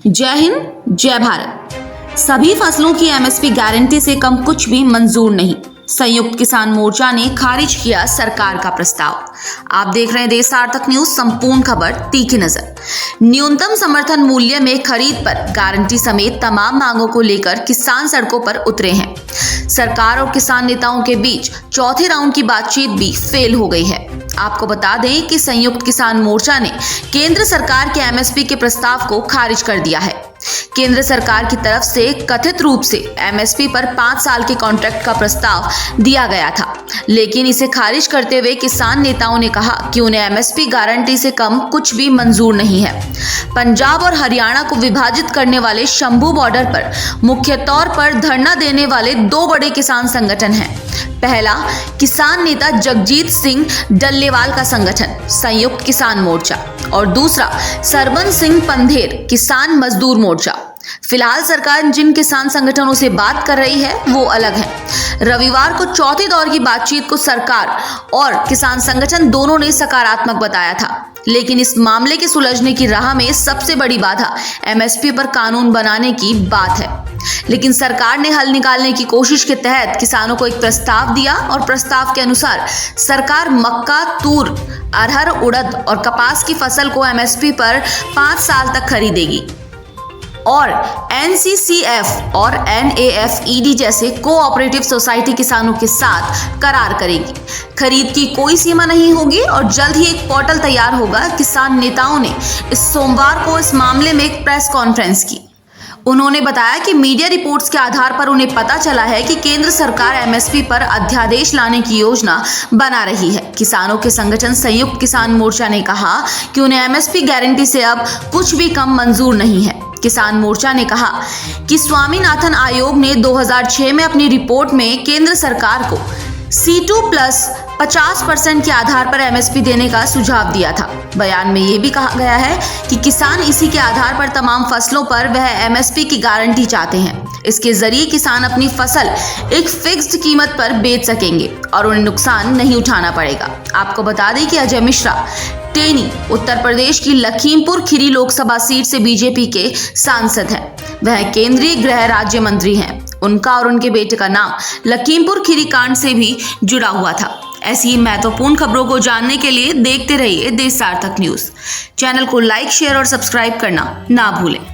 जय हिंद, जय भारत। सभी फसलों की एमएसपी गारंटी से कम कुछ भी मंजूर नहीं। संयुक्त किसान मोर्चा ने खारिज किया सरकार का प्रस्ताव। आप देख रहे हैं देश सार्थक न्यूज। संपूर्ण खबर तीखी नजर। न्यूनतम समर्थन मूल्य में खरीद पर गारंटी समेत तमाम मांगों को लेकर किसान सड़कों पर उतरे हैं। सरकार और किसान नेताओं के बीच चौथे राउंड की बातचीत भी फेल हो गई है। आपको बता दें कि संयुक्त किसान मोर्चा ने केंद्र सरकार के एमएसपी के प्रस्ताव को खारिज कर दिया है। केंद्र सरकार की तरफ से कथित रूप से एमएसपी पर 5 साल के कॉन्ट्रैक्ट का प्रस्ताव दिया गया था, लेकिन इसे खारिज करते हुए किसान नेताओं ने कहा कि उन्हें एमएसपी गारंटी से कम कुछ भी मंजूर नहीं है। पंजाब और हरियाणा को विभाजित करने वाले शंभू बॉर्डर पर मुख्य तौर पर धरना देने वाले 2 बड़े किसान संगठन हैं। पहला, किसान नेता जगजीत सिंह डल्लेवाल का संगठन संयुक्त किसान मोर्चा, और दूसरा सरबन सिंह पंधेर किसान मजदूर मोर्चा। फिलहाल सरकार जिन किसान संगठनों से बात कर रही है वो अलग है। रविवार को चौथे दौर की बातचीत को सरकार और किसान संगठन दोनों ने सकारात्मक बताया था, लेकिन इस मामले के सुलझने की राह में सबसे बड़ी बाधा एमएसपी पर कानून बनाने की बात है। लेकिन सरकार ने हल निकालने की कोशिश के तहत किसानों को एक प्रस्ताव दिया और प्रस्ताव के अनुसार सरकार मक्का, तूर, अरहर, उड़द और कपास की फसल को एमएसपी पर 5 साल तक खरीदेगी और एनसीसीएफ और एनएफईडी जैसे कोऑपरेटिव सोसाइटी किसानों के साथ करार करेगी। खरीद की कोई सीमा नहीं होगी और जल्द ही एक पोर्टल तैयार होगा। किसान नेताओं ने इस सोमवार को इस मामले में एक प्रेस कॉन्फ्रेंस की। उन्होंने बताया कि मीडिया रिपोर्ट्स के आधार पर उन्हें पता चला है कि केंद्र सरकार एमएसपी पर अध्यादेश लाने की योजना बना रही है। किसानों के संगठन संयुक्त किसान मोर्चा ने कहा कि उन्हें एमएसपी गारंटी से अब कुछ भी कम मंजूर नहीं है। किसान मोर्चा ने कहा कि स्वामीनाथन आयोग ने 2006 में अपनी रिपोर्ट में केंद्र सरकार को C2+50% के आधार पर एमएसपी देने का सुझाव दिया था। बयान में यह भी कहा गया है कि किसान इसी के आधार पर तमाम फसलों पर वह एमएसपी की गारंटी चाहते हैं। इसके जरिए किसान अपनी फसल एक फिक्स्ड कीमत पर बेच सकेंगे और उन्हें नुकसान नहीं उठाना पड़ेगा। आपको बता दें कि अजय मिश्रा टेनी उत्तर प्रदेश की लखीमपुर खीरी लोकसभा सीट से बीजेपी के सांसद हैं। वह केंद्रीय गृह राज्य मंत्री हैं। उनका और उनके बेटे का नाम लखीमपुर खीरी कांड से भी जुड़ा हुआ था। ऐसी ही महत्वपूर्ण खबरों को जानने के लिए देखते रहिए देश सार्थक न्यूज। चैनल को लाइक, शेयर और सब्सक्राइब करना ना भूलें।